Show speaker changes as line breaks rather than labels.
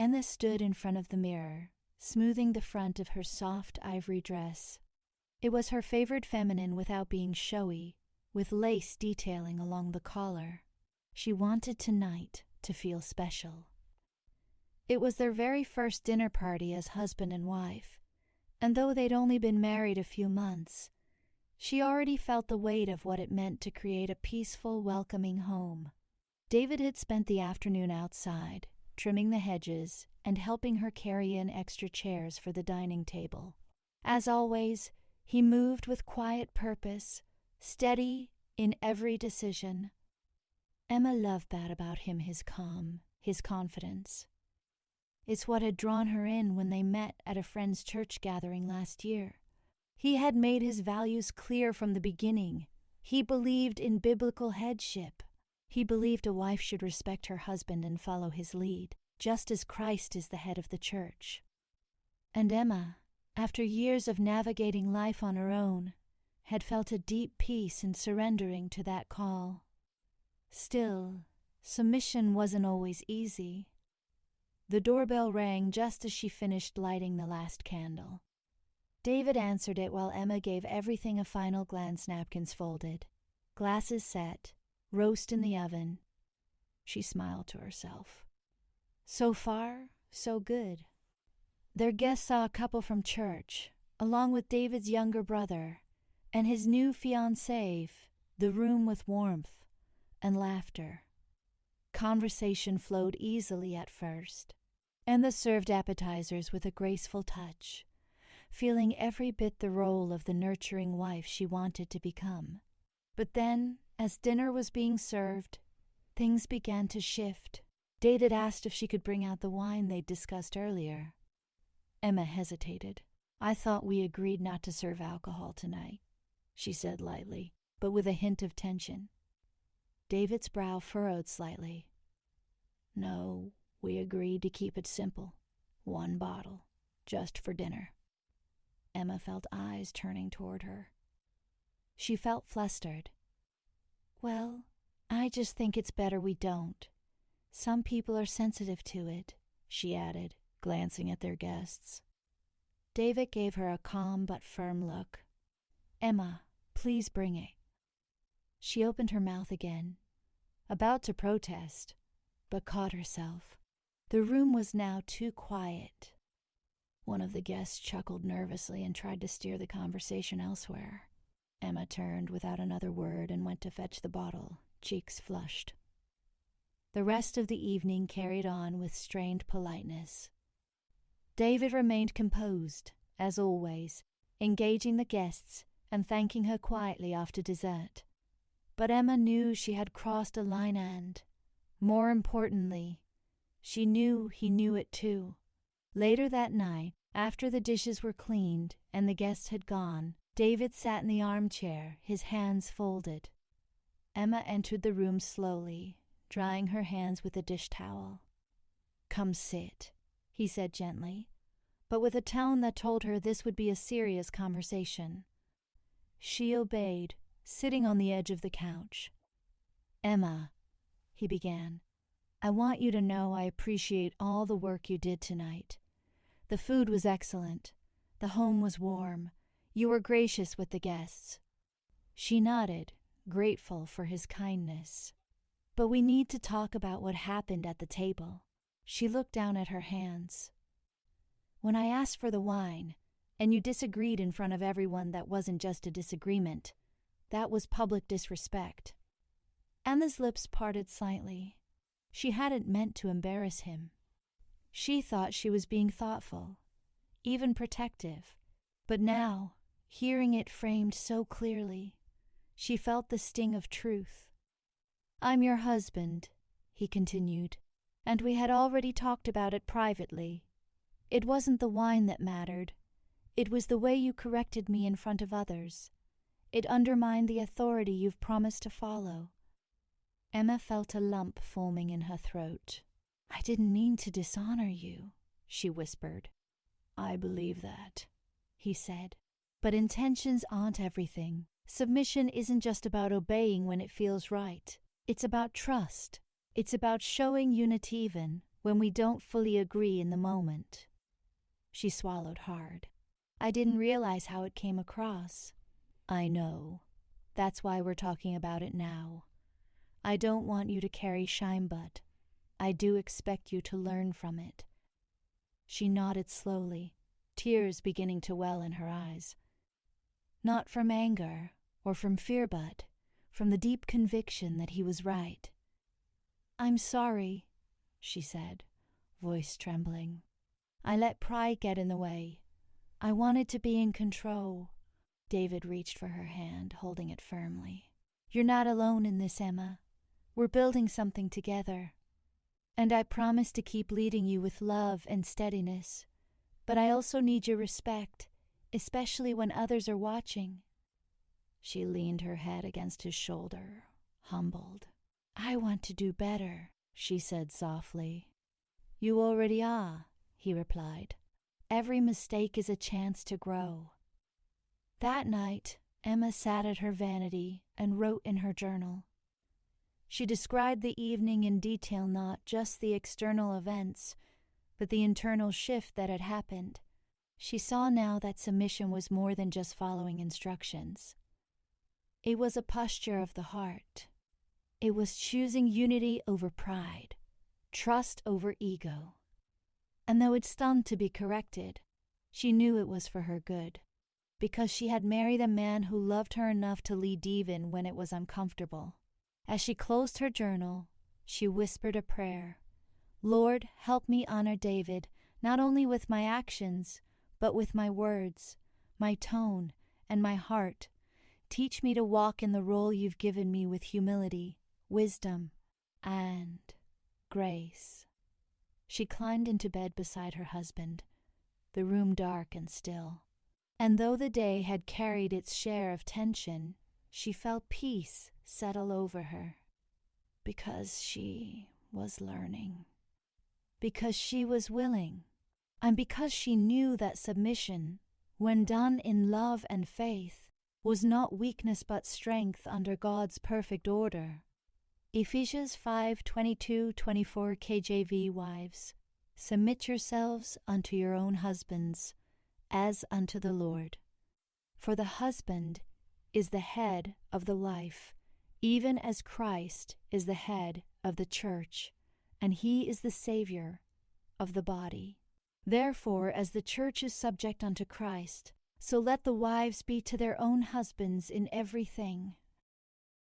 Emma stood in front of the mirror, smoothing the front of her soft ivory dress. It was her favorite feminine without being showy, with lace detailing along the collar. She wanted tonight to feel special. It was their very first dinner party as husband and wife, and though they'd only been married a few months, she already felt the weight of what it meant to create a peaceful, welcoming home. David had spent the afternoon outside, trimming the hedges and helping her carry in extra chairs for the dining table. As always, he moved with quiet purpose, steady in every decision. Emma loved that about him, his calm, his confidence. It's what had drawn her in when they met at a friend's church gathering last year. He had made his values clear from the beginning. He believed in biblical headship. He believed a wife should respect her husband and follow his lead, just as Christ is the head of the church. And Emma, after years of navigating life on her own, had felt a deep peace in surrendering to that call. Still, submission wasn't always easy. The doorbell rang just as she finished lighting the last candle. David answered it while Emma gave everything a final glance, napkins folded, glasses set, roast in the oven. She smiled to herself. So far, so good. Their guests saw a couple from church, along with David's younger brother, and his new fiancée, the room with warmth and laughter. Conversation flowed easily at first, and Emma served appetizers with a graceful touch, feeling every bit the role of the nurturing wife she wanted to become. But then, as dinner was being served, things began to shift. David asked if she could bring out the wine they'd discussed earlier. Emma hesitated. "I thought we agreed not to serve alcohol tonight," she said lightly, but with a hint of tension. David's brow furrowed slightly. "No, we agreed to keep it simple. 1 bottle, just for dinner." Emma felt eyes turning toward her. She felt flustered. "Well, I just think it's better we don't. Some people are sensitive to it," she added, glancing at their guests. David gave her a calm but firm look. "Emma, please bring it." She opened her mouth again, about to protest, but caught herself. The room was now too quiet. One of the guests chuckled nervously and tried to steer the conversation elsewhere. Emma turned without another word and went to fetch the bottle, cheeks flushed. The rest of the evening carried on with strained politeness. David remained composed, as always, engaging the guests and thanking her quietly after dessert. But Emma knew she had crossed a line and, more importantly, she knew he knew it too. Later that night, after the dishes were cleaned and the guests had gone, David sat in the armchair, his hands folded. Emma entered the room slowly, drying her hands with a dish towel. "Come sit," he said gently, but with a tone that told her this would be a serious conversation. She obeyed, sitting on the edge of the couch. "Emma," he began, "I want you to know I appreciate all the work you did tonight. The food was excellent. The home was warm. You were gracious with the guests." She nodded, grateful for his kindness. "But we need to talk about what happened at the table." She looked down at her hands. "When I asked for the wine, and you disagreed in front of everyone, that wasn't just a disagreement. That was public disrespect." Emma's lips parted slightly. She hadn't meant to embarrass him. She thought she was being thoughtful, even protective. But now, hearing it framed so clearly, she felt the sting of truth. "I'm your husband," he continued, "and we had already talked about it privately. It wasn't the wine that mattered. It was the way you corrected me in front of others. It undermined the authority you've promised to follow." Emma felt a lump forming in her throat. "I didn't mean to dishonor you," she whispered. "I believe that," he said. "But intentions aren't everything. Submission isn't just about obeying when it feels right. It's about trust. It's about showing unity even when we don't fully agree in the moment. She swallowed hard. I didn't realize how it came across. I know. That's why we're talking about it now. I don't want you to carry shame, but I do expect you to learn from it. She nodded slowly, tears beginning to well in her eyes. Not from anger or from fear, but from the deep conviction that he was right. I'm sorry, she said, voice trembling. I let pride get in the way. I wanted to be in control. David reached for her hand, holding it firmly. You're not alone in this, Emma. We're building something together. And I promise to keep leading you with love and steadiness. But I also need your respect, especially when others are watching. She leaned her head against his shoulder, humbled. I want to do better, she said softly. You already are, he replied. Every mistake is a chance to grow. That night, Emma sat at her vanity and wrote in her journal. She described the evening in detail, not just the external events, but the internal shift that had happened. She saw now that submission was more than just following instructions. It was a posture of the heart. It was choosing unity over pride, trust over ego. And though it stung to be corrected, she knew it was for her good, because she had married a man who loved her enough to lead even when it was uncomfortable. As she closed her journal, she whispered a prayer. Lord, help me honor David, not only with my actions, but with my words, my tone, and my heart. Teach me to walk in the role you've given me with humility, wisdom, and grace. She climbed into bed beside her husband, the room dark and still. And though the day had carried its share of tension, she felt peace settle over her. Because she was learning. Because she was willing. And because she knew that submission, when done in love and faith, was not weakness but strength under God's perfect order. Ephesians 5:22-24 KJV. Wives, submit yourselves unto your own husbands, as unto the Lord. For the husband is the head of the wife, even as Christ is the head of the church, and he is the Savior of the body. Therefore, as the church is subject unto Christ, so let the wives be to their own husbands in everything.